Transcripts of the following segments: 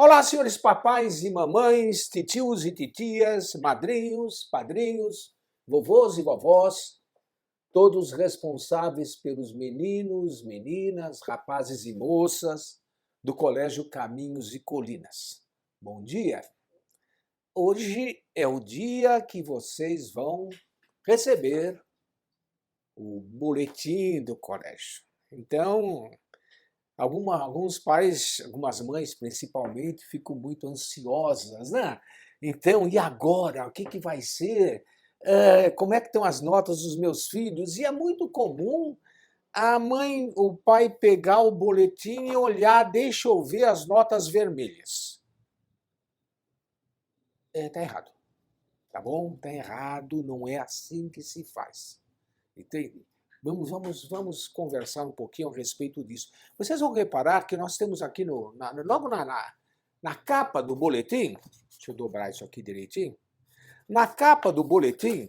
Olá, senhores papais e mamães, titios e titias, madrinhos, padrinhos, vovôs e vovós, todos responsáveis pelos meninos, meninas, rapazes e moças do Colégio Caminhos e Colinas. Bom dia! Hoje é o dia que vocês vão receber o boletim do colégio. Então, alguns pais, algumas mães principalmente, ficam muito ansiosas, né? Então, e agora? O que vai ser? Como é que estão as notas dos meus filhos? E é muito comum a mãe, o pai pegar o boletim e olhar, deixa eu ver as notas vermelhas. Tá errado, tá bom? Tá errado, não é assim que se faz. Entende? Vamos conversar um pouquinho a respeito disso. Vocês vão reparar que nós temos aqui logo na capa do boletim, deixa eu dobrar isso aqui direitinho, na capa do boletim,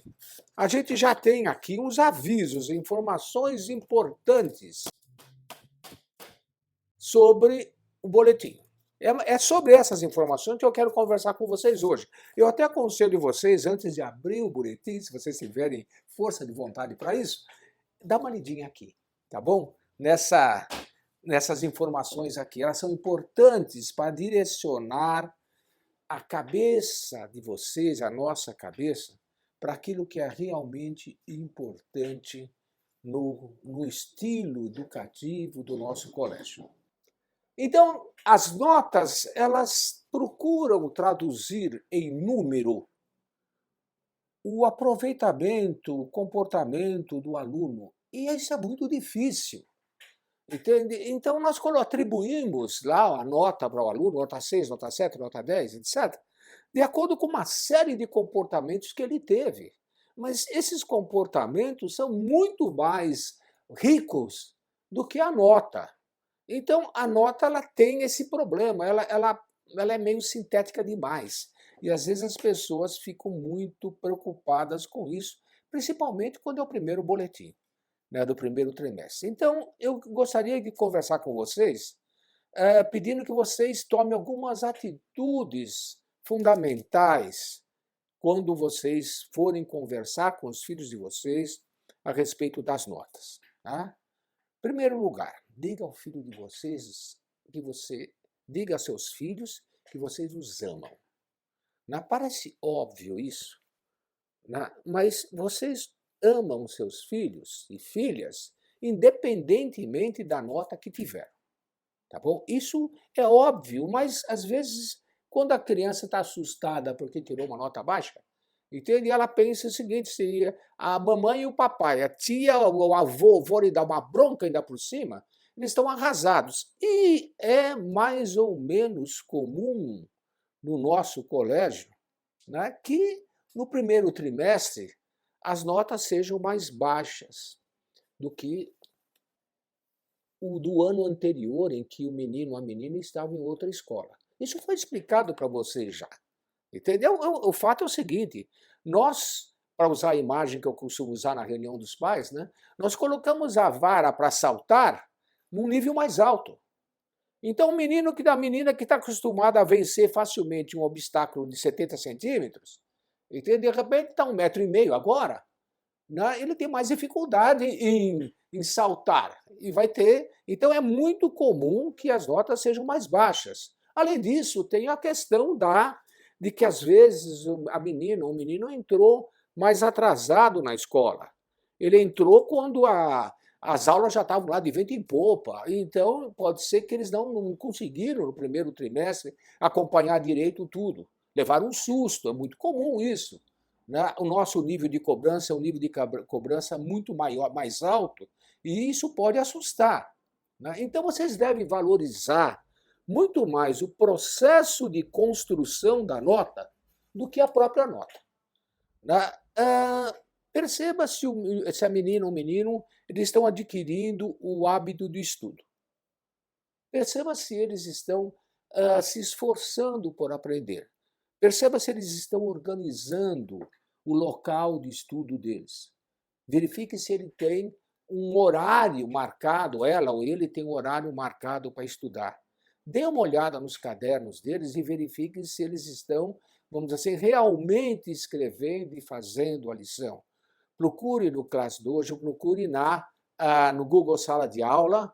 a gente já tem aqui uns avisos, informações importantes sobre o boletim. É sobre essas informações que eu quero conversar com vocês hoje. Eu até aconselho vocês, antes de abrir o boletim, se vocês tiverem força de vontade para isso, dá uma lidinha aqui, tá bom? Nessas informações aqui. Elas são importantes para direcionar a cabeça de vocês, a nossa cabeça, para aquilo que é realmente importante no estilo educativo do nosso colégio. Então, as notas, elas procuram traduzir em número o aproveitamento, o comportamento do aluno. E isso é muito difícil, entende? Então, nós quando atribuímos lá a nota para o aluno, nota 6, nota 7, nota 10, etc., de acordo com uma série de comportamentos que ele teve. Mas esses comportamentos são muito mais ricos do que a nota. Então, a nota ela tem esse problema, ela é meio sintética demais. E às vezes as pessoas ficam muito preocupadas com isso, principalmente quando é o primeiro boletim, né, do primeiro trimestre. Então, eu gostaria de conversar com vocês, pedindo que vocês tomem algumas atitudes fundamentais quando vocês forem conversar com os filhos de vocês a respeito das notas. Tá? Em primeiro lugar, diga ao filho de vocês diga a seus filhos que vocês os amam. Não parece óbvio isso, né? Mas vocês amam seus filhos e filhas independentemente da nota que tiveram, tá bom? Isso é óbvio, mas às vezes quando a criança está assustada porque tirou uma nota baixa, entende? Ela pensa o seguinte, se a mamãe e o papai, a tia ou o avô vão lhe dar uma bronca ainda por cima, eles estão arrasados. E é mais ou menos comum no nosso colégio, né, que no primeiro trimestre as notas sejam mais baixas do que o do ano anterior, em que o menino ou a menina estavam em outra escola. Isso foi explicado para vocês já. Entendeu? O fato é o seguinte, nós, para usar a imagem que eu costumo usar na reunião dos pais, né, nós colocamos a vara para saltar num nível mais alto. Então, o menino da menina que está acostumada a vencer facilmente um obstáculo de 70 centímetros, entende? De repente está 1,5 m agora, né? Ele tem mais dificuldade em saltar. E vai ter. Então, é muito comum que as notas sejam mais baixas. Além disso, tem a questão de que, às vezes, a menina ou o menino entrou mais atrasado na escola. Ele entrou quando as aulas já estavam lá de vento em popa, então pode ser que eles não conseguiram no primeiro trimestre acompanhar direito tudo. Levaram um susto, é muito comum isso. Né? O nosso nível de cobrança é um nível de cobrança muito maior, mais alto, e isso pode assustar. Né? Então vocês devem valorizar muito mais o processo de construção da nota do que a própria nota. Né? Perceba se a menina ou o menino eles estão adquirindo o hábito do estudo. Perceba se eles estão se esforçando por aprender. Perceba se eles estão organizando o local de estudo deles. Verifique se ele tem um horário marcado, ela ou ele tem um horário marcado para estudar. Dê uma olhada nos cadernos deles e verifique se eles estão, vamos dizer assim, realmente escrevendo e fazendo a lição. Procure no ClassDojo, procure no Google Sala de Aula,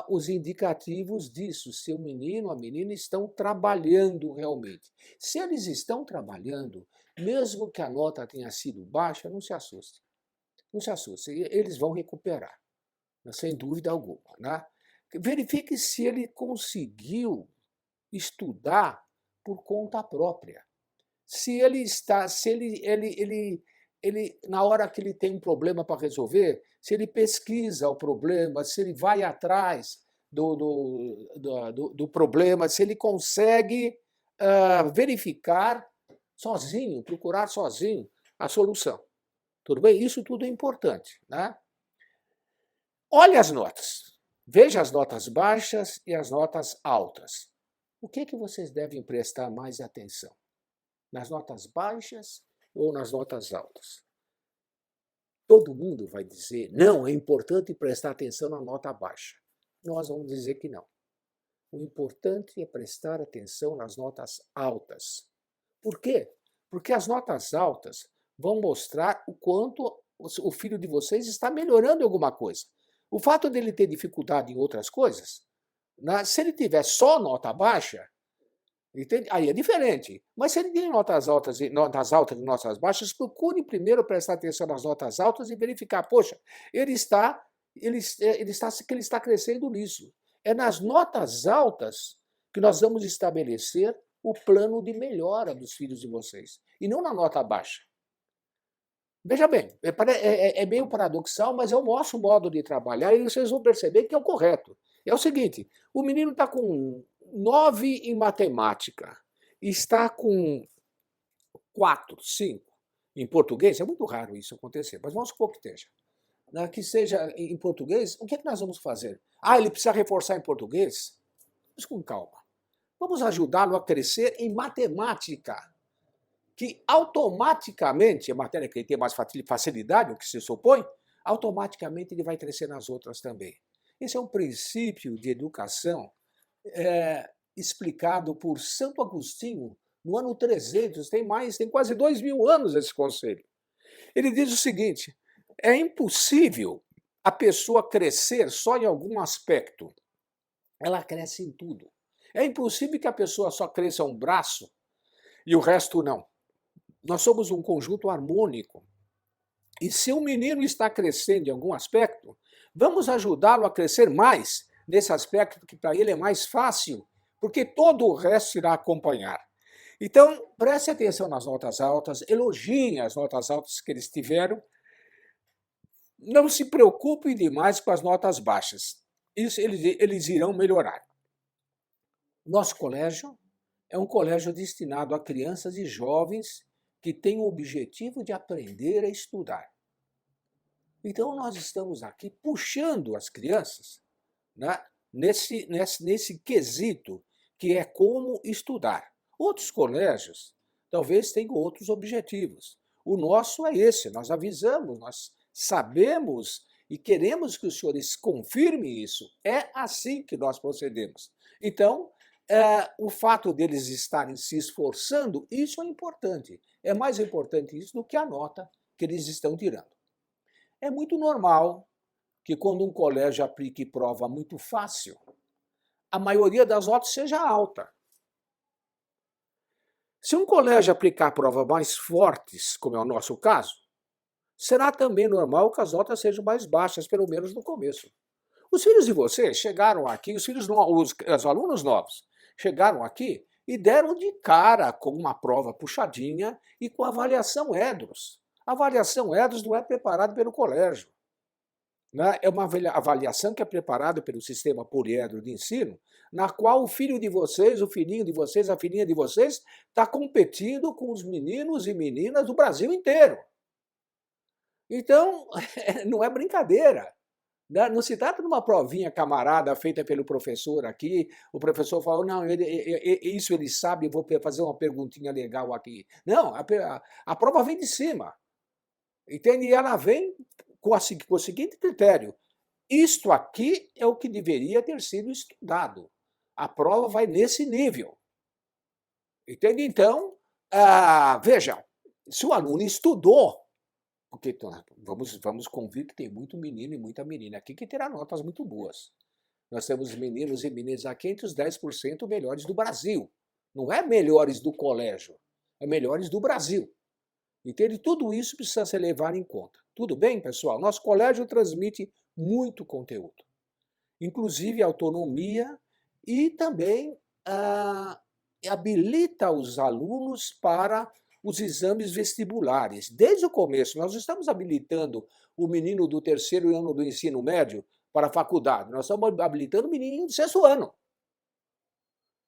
os indicativos disso, se o menino, a menina estão trabalhando realmente. Se eles estão trabalhando, mesmo que a nota tenha sido baixa, não se assuste. Não se assuste, eles vão recuperar, sem dúvida alguma. Né? Verifique se ele conseguiu estudar por conta própria. Se ele está, se ele, na hora que ele tem um problema para resolver, se ele pesquisa o problema, se ele vai atrás do problema, se ele consegue verificar sozinho, procurar sozinho a solução. Tudo bem? Isso tudo é importante. Né? Olhe as notas. Veja as notas baixas e as notas altas. O que vocês devem prestar mais atenção? Nas notas baixas ou nas notas altas? Todo mundo vai dizer, não, é importante prestar atenção na nota baixa. Nós vamos dizer que não. O importante é prestar atenção nas notas altas. Por quê? Porque as notas altas vão mostrar o quanto o filho de vocês está melhorando em alguma coisa. O fato dele ter dificuldade em outras coisas, se ele tiver só nota baixa, entende? Aí é diferente. Mas se ele tem notas altas e notas baixas, procure primeiro prestar atenção nas notas altas e verificar, poxa, ele está crescendo nisso. É nas notas altas que nós vamos estabelecer o plano de melhora dos filhos de vocês, e não na nota baixa. Veja bem, é meio paradoxal, mas é o nosso modo de trabalhar e vocês vão perceber que é o correto. É o seguinte, o menino está com 9 em matemática, está com 4, 5 em português, é muito raro isso acontecer, mas vamos supor que esteja. Que seja em português, o que nós vamos fazer? Ele precisa reforçar em português? Mas com calma. Vamos ajudá-lo a crescer em matemática, que automaticamente, a matéria que ele tem mais facilidade, o que se supõe, automaticamente ele vai crescer nas outras também. Esse é um princípio de educação explicado por Santo Agostinho no ano 300, tem quase 2000 anos esse conselho. Ele diz o seguinte, é impossível a pessoa crescer só em algum aspecto, ela cresce em tudo. É impossível que a pessoa só cresça um braço e o resto não. Nós somos um conjunto harmônico. E se um menino está crescendo em algum aspecto, vamos ajudá-lo a crescer mais nesse aspecto que para ele é mais fácil, porque todo o resto irá acompanhar. Então, preste atenção nas notas altas, elogiem as notas altas que eles tiveram. Não se preocupem demais com as notas baixas. Isso eles irão melhorar. Nosso colégio é um colégio destinado a crianças e jovens que têm o objetivo de aprender a estudar. Então, nós estamos aqui puxando as crianças, né, nesse quesito, que é como estudar. Outros colégios talvez tenham outros objetivos. O nosso é esse, nós avisamos, nós sabemos e queremos que os senhores confirmem isso. É assim que nós procedemos. Então, o fato deles estarem se esforçando, isso é importante. É mais importante isso do que a nota que eles estão tirando. É muito normal que quando um colégio aplique prova muito fácil, a maioria das notas seja alta. Se um colégio aplicar provas mais fortes, como é o nosso caso, será também normal que as notas sejam mais baixas, pelo menos no começo. Os filhos de vocês chegaram aqui, os alunos novos, chegaram aqui e deram de cara com uma prova puxadinha e com a avaliação EDROS. A avaliação EDROS não é preparada pelo colégio. Né? É uma avaliação que é preparada pelo sistema poliedro de ensino, na qual o filho de vocês, o filhinho de vocês, a filhinha de vocês, está competindo com os meninos e meninas do Brasil inteiro. Então, não é brincadeira. Não se trata de uma provinha camarada feita pelo professor aqui, o professor falou, não, isso ele sabe, eu vou fazer uma perguntinha legal aqui. Não, a prova vem de cima. Entende? E ela vem com o seguinte critério, isto aqui é o que deveria ter sido estudado. A prova vai nesse nível. Entende? Então, veja, se o aluno estudou, porque vamos convir que tem muito menino e muita menina aqui que terá notas muito boas. Nós temos meninos e meninas aqui entre os 10% melhores do Brasil. Não é melhores do colégio, é melhores do Brasil. Entende? Tudo isso precisa ser levado em conta. Tudo bem, pessoal? Nosso colégio transmite muito conteúdo, inclusive autonomia e também habilita os alunos para os exames vestibulares. Desde o começo, nós estamos habilitando o menino do terceiro ano do ensino médio para a faculdade. Nós estamos habilitando o menininho do sexto ano.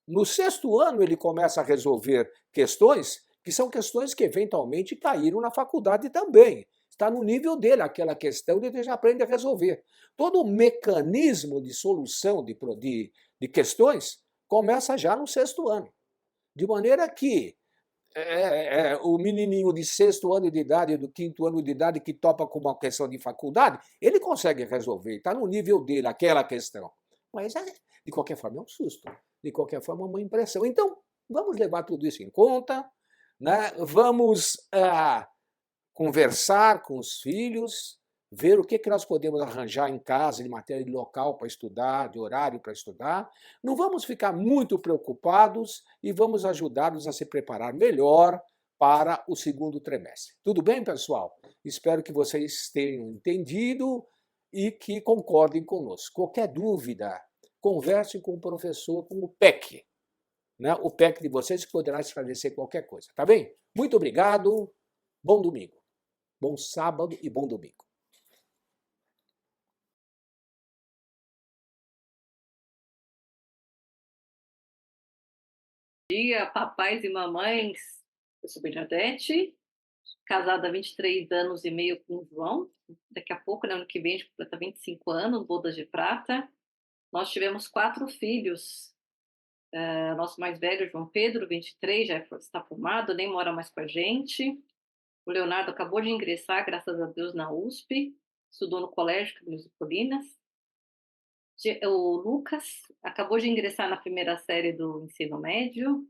No sexto ano, ele começa a resolver questões que são questões que eventualmente caíram na faculdade também. Está no nível dele, aquela questão ele já aprende a resolver. Todo o mecanismo de solução de questões começa já no sexto ano. De maneira que o menininho de sexto ano de idade, do quinto ano de idade, que topa com uma questão de faculdade, ele consegue resolver, está no nível dele, aquela questão. Mas, de qualquer forma, é um susto. De qualquer forma, é uma impressão. Então, vamos levar tudo isso em conta, né? Vamos conversar com os filhos, ver o que nós podemos arranjar em casa de matéria de local para estudar, de horário para estudar. Não vamos ficar muito preocupados e vamos ajudá-los a se preparar melhor para o segundo trimestre. Tudo bem, pessoal? Espero que vocês tenham entendido e que concordem conosco. Qualquer dúvida, converse com o professor, com o PEC, né? O PEC de vocês que poderá esclarecer qualquer coisa. Tá bem? Muito obrigado. Bom domingo. Bom sábado e bom domingo. Bom dia, papais e mamães. Eu sou Bernadette, casada há 23 anos e meio com o João. Daqui a pouco, né, ano que vem, a gente completa 25 anos, bodas de prata. Nós tivemos 4 filhos. Nosso mais velho, João Pedro, 23, já está formado, nem mora mais com a gente. O Leonardo acabou de ingressar, graças a Deus, na USP. Estudou no Colégio Camilo de Colinas. O Lucas acabou de ingressar na primeira série do ensino médio.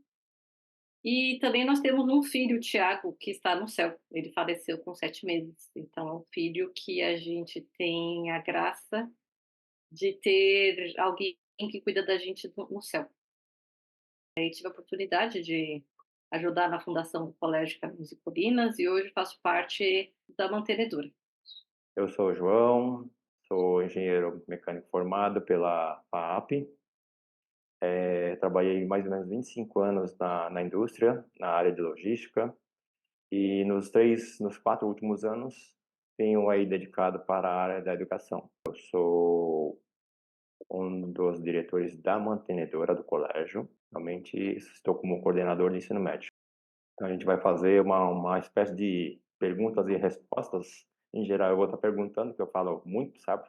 E também nós temos um filho, o Tiago, que está no céu. Ele faleceu com 7 meses. Então, é um filho que a gente tem a graça de ter alguém que cuida da gente no céu. Eu tive a oportunidade de ajudar na fundação do Colégio Caminhos e Colinas e hoje faço parte da mantenedora. Eu sou o João, sou engenheiro mecânico formado pela FAAP. Trabalhei mais ou menos 25 anos na indústria, na área de logística, e nos 4 últimos anos tenho aí dedicado para a área da educação. Eu sou um dos diretores da mantenedora do colégio, realmente estou como coordenador de ensino médio. Então a gente vai fazer uma espécie de perguntas e respostas. Em geral eu vou estar perguntando, porque eu falo muito, sabe?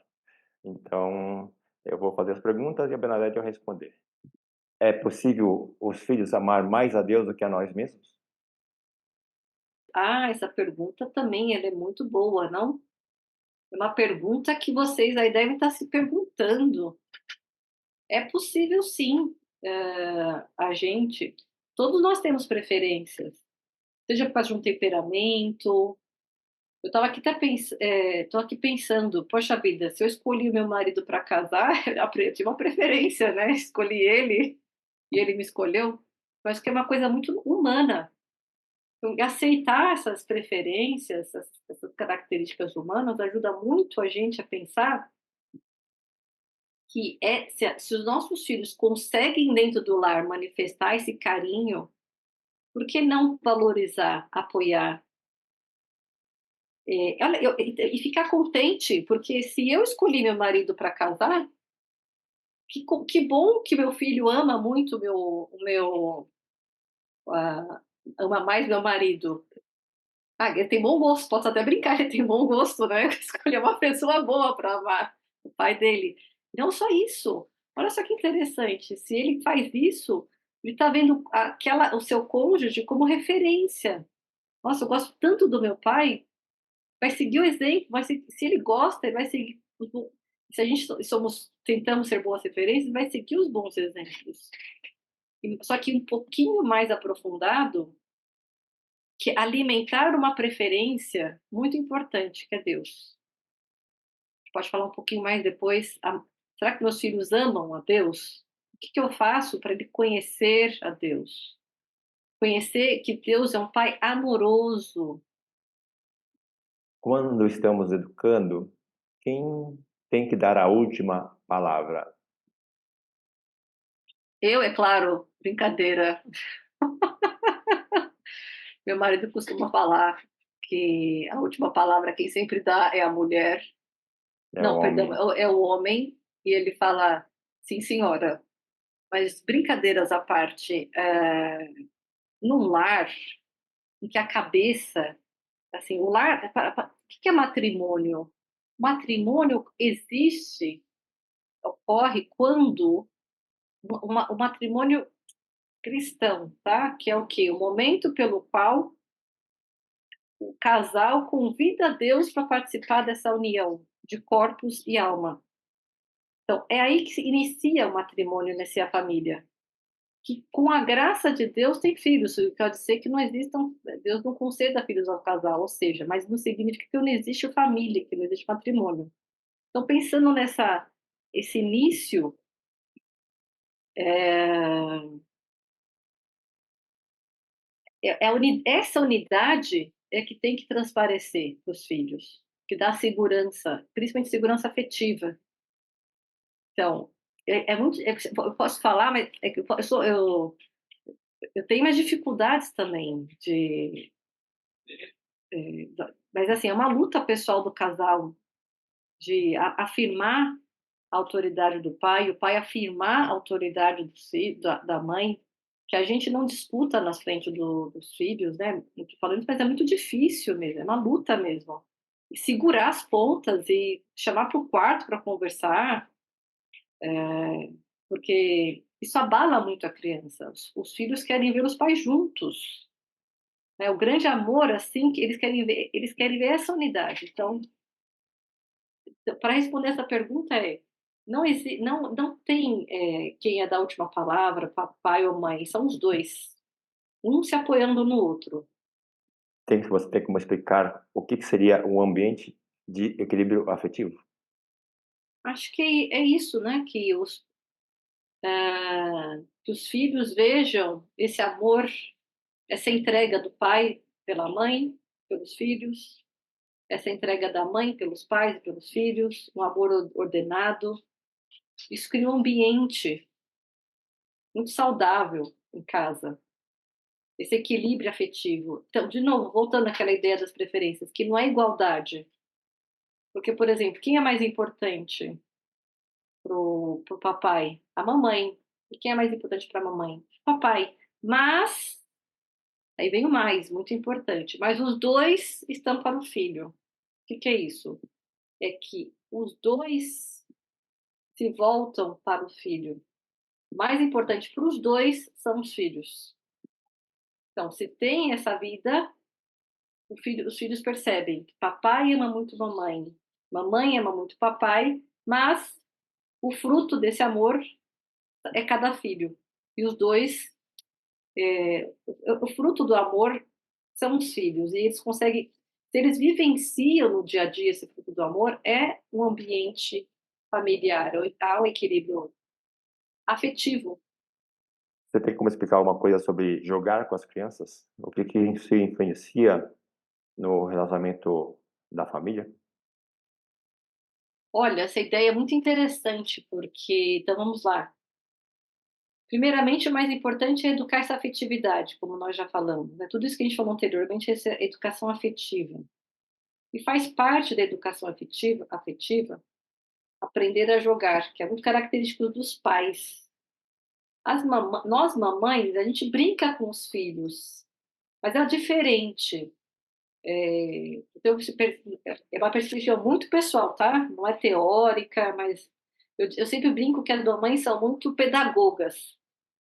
Então eu vou fazer as perguntas e a Bernadette vai responder. É possível os filhos amar mais a Deus do que a nós mesmos? Essa pergunta também ela é muito boa, não? É uma pergunta que vocês aí devem estar se perguntando. É possível sim. A gente, todos nós temos preferências, seja por causa de um temperamento. Eu estava aqui tô aqui pensando, poxa vida, se eu escolhi o meu marido para casar, eu tive uma preferência, né? Escolhi ele e ele me escolheu. Eu acho que é uma coisa muito humana. Então, aceitar essas preferências, essas características humanas, ajuda muito a gente a pensar que se os nossos filhos conseguem dentro do lar manifestar esse carinho, por que não valorizar, apoiar? Olha, e ficar contente, porque se eu escolhi meu marido para casar, que bom que meu filho ama muito ah, ama mais meu marido. Ele tem bom gosto, posso até brincar, ele tem bom gosto, né? Escolher uma pessoa boa para amar o pai dele. Não só isso. Olha só que interessante. Se ele faz isso, ele está vendo o seu cônjuge como referência. Nossa, eu gosto tanto do meu pai. Vai seguir o exemplo, se ele gosta, ele vai seguir. Se a gente tentamos ser boas referências, vai seguir os bons exemplos. Só que um pouquinho mais aprofundado, que alimentar uma preferência muito importante, que é Deus. A gente pode falar um pouquinho mais depois. Será que meus filhos amam a Deus? O que eu faço para ele conhecer a Deus? Conhecer que Deus é um pai amoroso. Quando estamos educando, quem tem que dar a última palavra? Eu, é claro, brincadeira. Meu marido costuma falar que a última palavra quem sempre dá é a mulher. É o Não, perdão, homem. é o homem. E ele fala, sim, senhora. Mas brincadeiras à parte, num lar em que a cabeça, assim, o lar, o que é matrimônio? Matrimônio existe, ocorre quando o matrimônio cristão, tá? Que é o quê? O momento pelo qual o casal convida a Deus para participar dessa união de corpos e alma. Então, é aí que se inicia o matrimônio, inicia a família. Que com a graça de Deus tem filhos. Isso quer dizer que não existam, Deus não conceda filhos ao casal, ou seja, mas não significa que não existe família, que não existe matrimônio. Então, pensando esse início, é, essa unidade é que tem que transparecer para os filhos, que dá segurança, principalmente segurança afetiva. Então, eu posso falar, mas é que eu tenho umas dificuldades também mas assim, é uma luta pessoal do casal de afirmar a autoridade do pai, o pai afirmar a autoridade da mãe, que a gente não disputa nas frente dos filhos, né? Eu tô falando isso, mas é muito difícil mesmo, é uma luta mesmo. E segurar as pontas e chamar para o quarto para conversar, porque isso abala muito a criança. Os filhos querem ver os pais juntos, né? O grande amor, assim, que eles querem ver essa unidade. Então, para responder essa pergunta não tem quem é da última palavra, papai ou mãe, são os dois, um se apoiando no outro. Você tem como explicar o que seria um ambiente de equilíbrio afetivo? Acho que é isso, né? Que os filhos vejam esse amor, essa entrega do pai pela mãe, pelos filhos, essa entrega da mãe pelos pais e pelos filhos, um amor ordenado. Isso cria um ambiente muito saudável em casa, esse equilíbrio afetivo. Então, de novo, voltando àquela ideia das preferências, que não é igualdade. Porque, por exemplo, quem é mais importante pro papai? A mamãe. E quem é mais importante para a mamãe? Papai. Mas, aí vem o mais, muito importante. Mas os dois estão para o filho. O que é isso? É que os dois se voltam para o filho. O mais importante para os dois são os filhos. Então, se tem essa vida, os filhos percebem que papai ama muito mamãe, mamãe ama muito papai, mas o fruto desse amor é cada filho. E os dois, o fruto do amor são os filhos. E eles conseguem, se eles vivenciam no dia a dia esse fruto do amor, é um ambiente familiar, há um equilíbrio afetivo. Você tem como explicar uma coisa sobre jogar com as crianças? O que isso influencia no relacionamento da família? Olha, essa ideia é muito interessante, porque, então vamos lá. Primeiramente, o mais importante é educar essa afetividade, como nós já falamos, né? Tudo isso que a gente falou anteriormente é essa educação afetiva. E faz parte da educação afetiva aprender a jogar, que é muito característico dos pais. Nós, mamães, a gente brinca com os filhos, mas é diferente. Então, é uma perspectiva muito pessoal, tá? Não é teórica, mas eu sempre brinco que as mamães são muito pedagogas.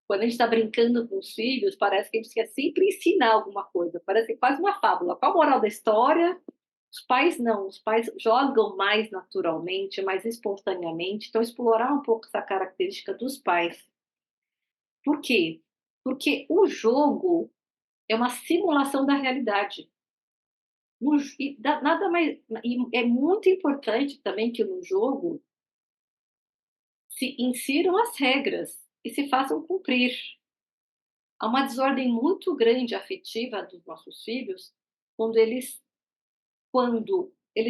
Quando a gente está brincando com os filhos, parece que a gente quer sempre ensinar alguma coisa. Parece quase uma fábula. Qual a moral da história? Os pais não, os pais jogam mais naturalmente, mais espontaneamente. Então, explorar um pouco essa característica dos pais. Por quê? Porque o jogo é uma simulação da realidade. Nada mais, e é muito importante também que no jogo se insiram as regras e se façam cumprir. Há uma desordem muito grande afetiva dos nossos filhos quando eles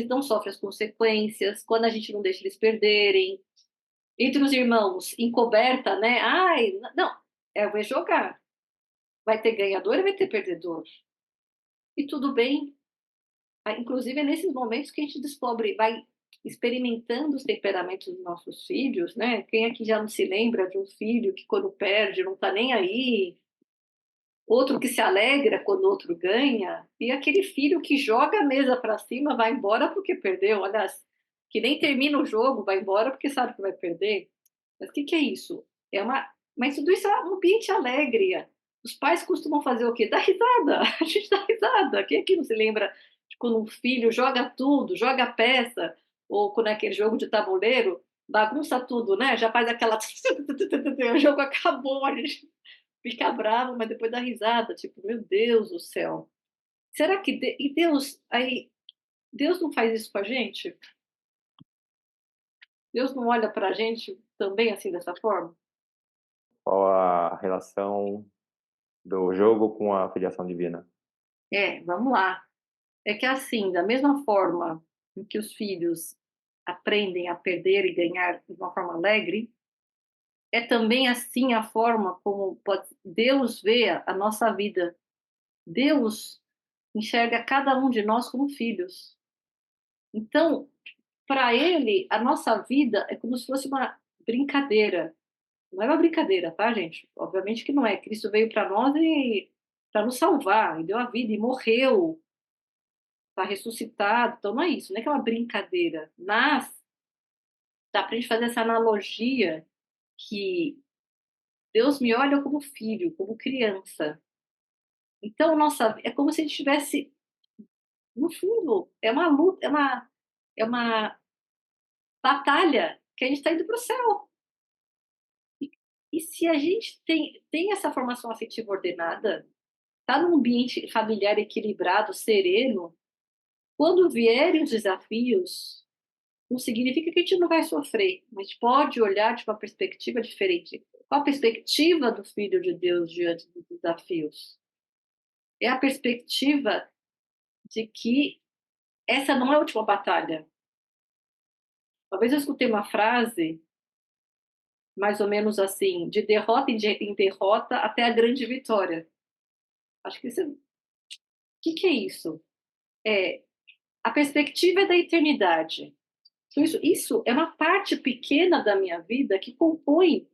não sofrem as consequências, quando a gente não deixa eles perderem. Entre os irmãos, encoberta, né? Ai, não, vai jogar. Vai ter ganhador e vai ter perdedor. E tudo bem. Inclusive, é nesses momentos que a gente descobre, vai experimentando os temperamentos dos nossos filhos, né? Quem aqui já não se lembra de um filho que quando perde não tá nem aí, outro que se alegra quando o outro ganha, e aquele filho que joga a mesa para cima vai embora porque perdeu, aliás, que nem termina o jogo, vai embora porque sabe que vai perder. Mas o que é isso? Mas tudo isso é um ambiente alegre. Os pais costumam fazer o quê? Dar risada. A gente dá risada. Quem aqui não se lembra de quando um filho joga tudo, joga peça, ou quando é aquele jogo de tabuleiro, bagunça tudo, né? Já faz aquela. O jogo acabou, a gente fica bravo, mas depois dá risada, tipo, meu Deus do céu. Será que e Deus aí Deus não faz isso com a gente? Deus não olha para a gente também assim dessa forma? Qual a relação do jogo com a filiação divina? Vamos lá. É que assim, da mesma forma em que os filhos aprendem a perder e ganhar de uma forma alegre, é também assim a forma como Deus vê a nossa vida. Deus enxerga cada um de nós como filhos. Então, para ele, a nossa vida é como se fosse uma brincadeira. Não é uma brincadeira, tá, gente? Obviamente que não é. Cristo veio para nós e para nos salvar, e deu a vida e morreu, está ressuscitado. Então não é isso, não é que é uma brincadeira. Mas dá para a gente fazer essa analogia que Deus me olha como filho, como criança. Então, nossa, é como se a gente tivesse, no fundo, é uma luta, é uma batalha que a gente está indo para o céu. E se a gente tem essa formação afetiva ordenada, está num ambiente familiar equilibrado, sereno, quando vierem os desafios, não significa que a gente não vai sofrer, mas pode olhar de uma perspectiva diferente. Qual a perspectiva do Filho de Deus diante dos desafios? É a perspectiva de que essa não é a última batalha. Uma vez eu escutei uma frase, mais ou menos assim, de derrota em derrota até a grande vitória. Acho que isso. O que é isso? É a perspectiva é da eternidade. Então, isso é uma parte pequena da minha vida que compõe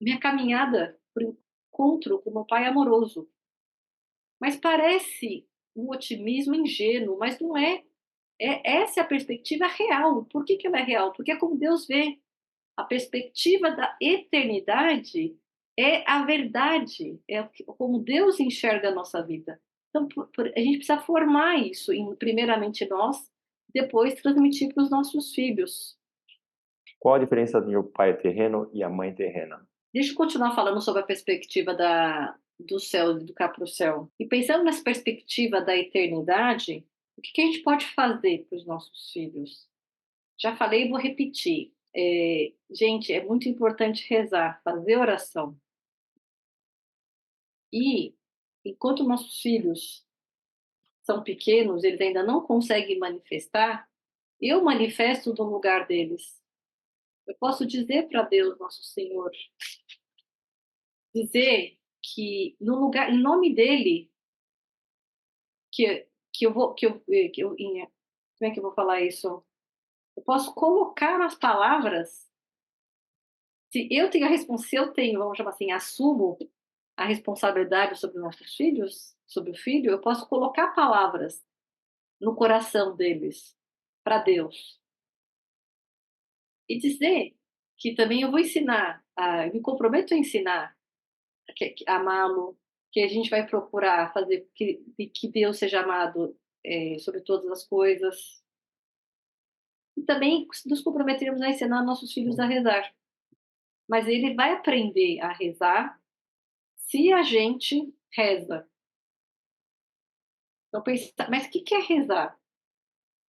minha caminhada para o encontro com meu pai amoroso. Mas parece um otimismo ingênuo, mas não é. Essa é a perspectiva real. Por que ela é real? Porque é como Deus vê. A perspectiva da eternidade é a verdade, como Deus enxerga a nossa vida. Então, a gente precisa formar isso, primeiramente nós, depois transmitir para os nossos filhos. Qual a diferença entre o pai terreno e a mãe terrena? Deixa eu continuar falando sobre a perspectiva do céu, de educar para o céu. E pensando nessa perspectiva da eternidade, o que a gente pode fazer para os nossos filhos? Já falei e vou repetir. Gente, é muito importante rezar, fazer oração. E, enquanto nossos filhos são pequenos, eles ainda não conseguem manifestar, eu manifesto no lugar deles. Eu posso dizer para Deus, nosso Senhor, dizer que no lugar, em nome dele, que eu vou, como é que eu vou falar isso? Eu posso colocar nas palavras, se eu tenho, vamos chamar assim, assumo a responsabilidade sobre nossos filhos, sobre o filho, eu posso colocar palavras no coração deles para Deus e dizer que também eu vou ensinar, eu me comprometo a ensinar, a amá-lo, que a gente vai procurar fazer que Deus seja amado sobre todas as coisas. E também nos comprometermos a ensinar nossos filhos a rezar. Mas ele vai aprender a rezar se a gente reza. Então, pensar, mas o que é rezar?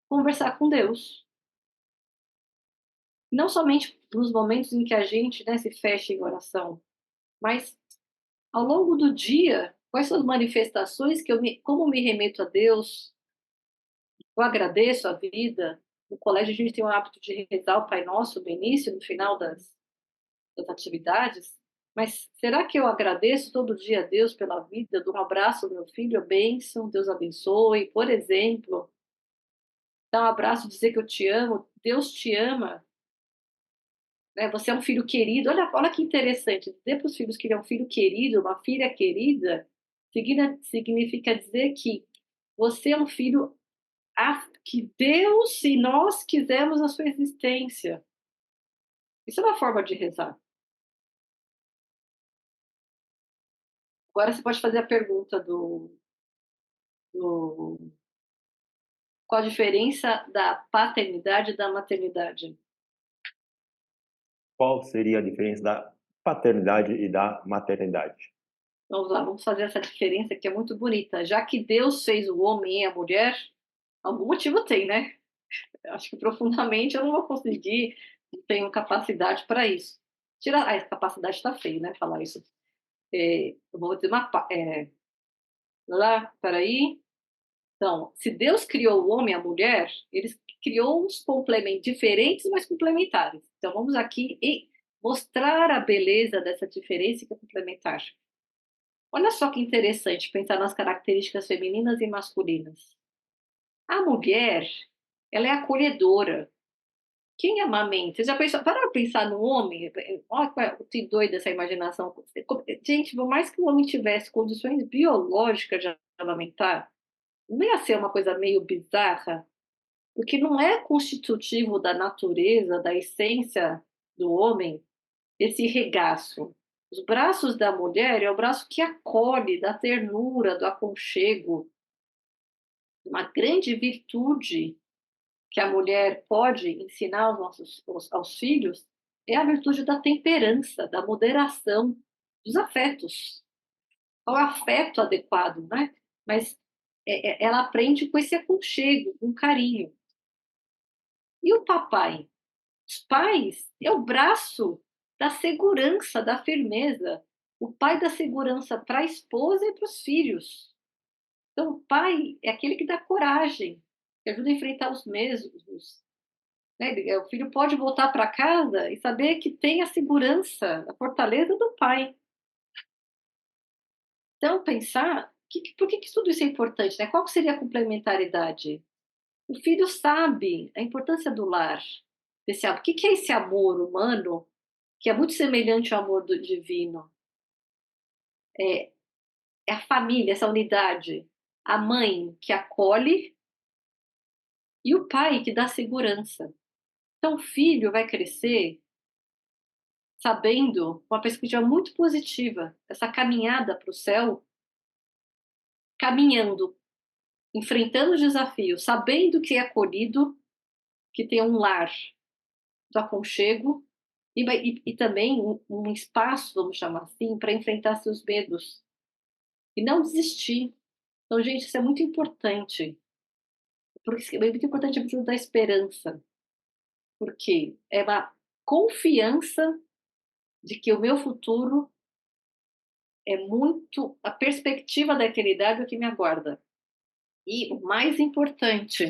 Conversar com Deus. Não somente nos momentos em que a gente, né, se fecha em oração, mas ao longo do dia, quais são as manifestações como me remeto a Deus, eu agradeço a vida. No colégio a gente tem o hábito de rezar o Pai Nosso no início, no final das atividades, mas será que eu agradeço todo dia a Deus pela vida, dou um abraço ao meu filho, bênção, Deus abençoe, por exemplo, dar um abraço, dizer que eu te amo, Deus te ama, né? Você é um filho querido, olha que interessante, dizer para os filhos que ele é um filho querido, uma filha querida, significa dizer que você é um filho que Deus e nós quisemos a sua existência. Isso é uma forma de rezar. Agora você pode fazer a pergunta do qual a diferença da paternidade e da maternidade? Qual seria a diferença da paternidade e da maternidade? Vamos lá, vamos fazer essa diferença que é muito bonita. Já que Deus fez o homem e a mulher, algum motivo tem, né? Eu acho que profundamente eu não vou conseguir, não tenho capacidade para isso. Tira, a capacidade está feio, né? Falar isso. Eu vou dizer lá, peraí. Então, se Deus criou o homem e a mulher, ele criou uns complementos diferentes, mas complementares. Então, vamos aqui mostrar a beleza dessa diferença que é complementar. Olha só que interessante pensar nas características femininas e masculinas. A mulher, ela é acolhedora. Quem amamenta? Você já pensou, para pensar no homem? Olha que doida essa imaginação. Gente, por mais que o homem tivesse condições biológicas de amamentar, não ia ser uma coisa meio bizarra? Porque não é constitutivo da natureza, da essência do homem, esse regaço. Os braços da mulher é o braço que acolhe, da ternura, do aconchego. Uma grande virtude que a mulher pode ensinar aos filhos é a virtude da temperança, da moderação, dos afetos. O afeto adequado, né? Mas ela aprende com esse aconchego, com carinho. E o papai? Os pais é o braço da segurança, da firmeza. O pai dá segurança para a esposa e para os filhos. Então, o pai é aquele que dá coragem, que ajuda a enfrentar os medos. Né? O filho pode voltar para casa e saber que tem a segurança, a fortaleza do pai. Então, pensar, por que tudo isso é importante? Né? Qual seria a complementaridade? O filho sabe a importância do lar, desse amor. O que é esse amor humano, que é muito semelhante ao amor do divino? É, é a família, essa unidade. A mãe que acolhe e o pai que dá segurança. Então, o filho vai crescer sabendo, uma perspectiva muito positiva, essa caminhada para o céu, caminhando, enfrentando os desafios, sabendo que é acolhido, que tem um lar do aconchego e também um espaço, vamos chamar assim, para enfrentar seus medos e não desistir. Então, gente, isso é muito importante. Porque é muito importante a virtude da esperança, porque é uma confiança de que o meu futuro é muito a perspectiva da eternidade o que me aguarda. E o mais importante,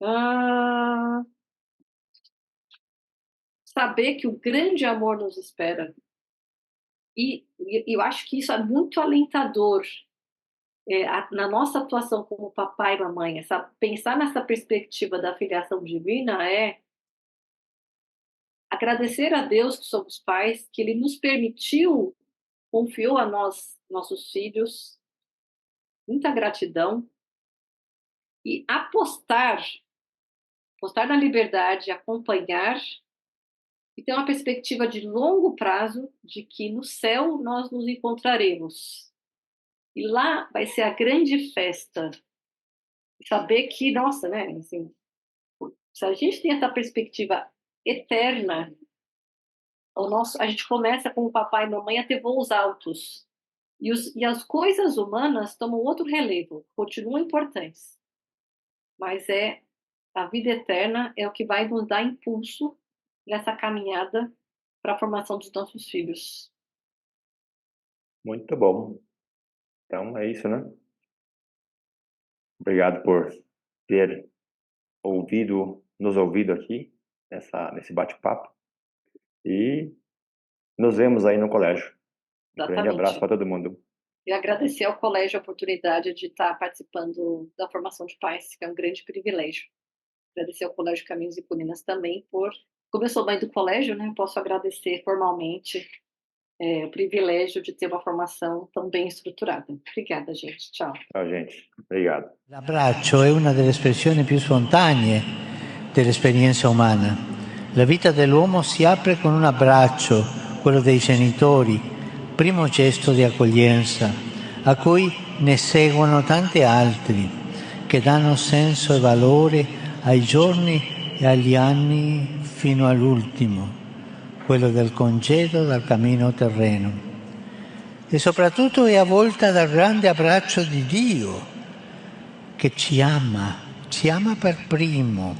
ah, saber que o grande amor nos espera. E eu acho que isso é muito alentador na nossa atuação como papai e mamãe. Pensar nessa perspectiva da filiação divina é agradecer a Deus que somos pais, que Ele nos permitiu, confiou a nós, nossos filhos, muita gratidão, e apostar na liberdade, acompanhar e ter uma perspectiva de longo prazo de que no céu nós nos encontraremos. E lá vai ser a grande festa. Saber que, nossa, né? Assim, se a gente tem essa perspectiva eterna, a gente começa com o papai e mamãe a ter voos altos. E as coisas humanas tomam outro relevo, continuam importantes. Mas a vida eterna é o que vai nos dar impulso nessa caminhada para a formação dos nossos filhos. Muito bom. Então é isso, né? Obrigado por ter nos ouvido aqui nesse bate-papo. E nos vemos aí no colégio. Um grande abraço para todo mundo. E agradecer ao colégio a oportunidade de estar participando da formação de pais, que é um grande privilégio. Agradecer ao Colégio Caminhos e Colinas também como eu sou mãe do colégio, né, posso agradecer formalmente o privilégio de ter uma formação tão bem estruturada. Obrigada, gente. Tchau. Tchau, gente. Obrigado. L'abbraccio è una delle espressioni più spontanee dell'esperienza umana. La vita dell'uomo si apre con un abbraccio, quello dei genitori, primo gesto di accoglienza, a cui ne seguono tanti altri che danno senso e valore ai giorni e agli anni fino all'ultimo, quello del congedo dal cammino terreno. E soprattutto è avvolta dal grande abbraccio di Dio, che ci ama per primo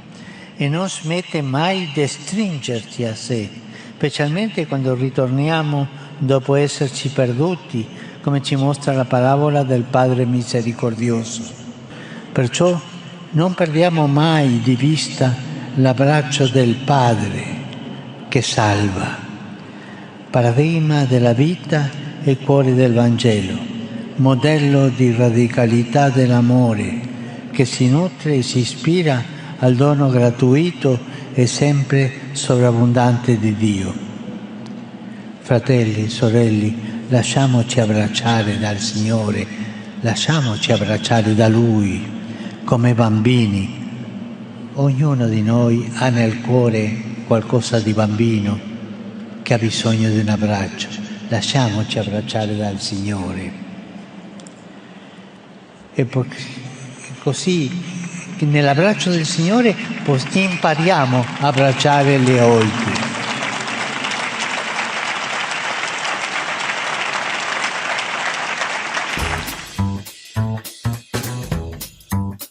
e non smette mai di stringerci a sé, specialmente quando ritorniamo dopo esserci perduti, come ci mostra la parabola del Padre misericordioso. Perciò non perdiamo mai di vista l'abbraccio del Padre che salva, paradigma della vita e cuore del Vangelo, modello di radicalità dell'amore che si nutre e si ispira al dono gratuito e sempre sovrabbondante di Dio. Fratelli, sorelle, lasciamoci abbracciare dal Signore, lasciamoci abbracciare da Lui come bambini. Ognuno di noi ha nel cuore qualcosa di bambino che ha bisogno di un abbraccio. Lasciamoci abbracciare dal Signore. E così, nell'abbraccio del Signore, impariamo a abbracciare gli altri.